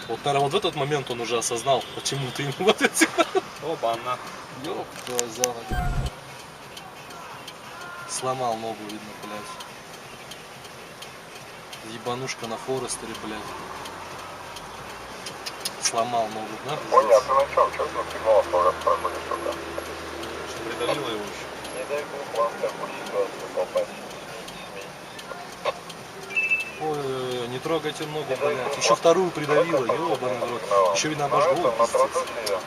Вот, наверное, вот в этот момент он уже осознал, почему ты ему вот эти... Оба-на. Ёб твою за ногу. Сломал ногу, видно, блядь. Ебанушка на Форестере, блядь. Сломал ногу, да? Понятно, на чем? Что тут сигнал проходит сюда? Что придавило его еще? Не дай бог вам в такую ситуацию попасть. Ой, не трогайте ногу, блядь. Еще вторую придавило, ёбаный в рот. Еще видно На обожгло, этом, на пиздец. тротуаре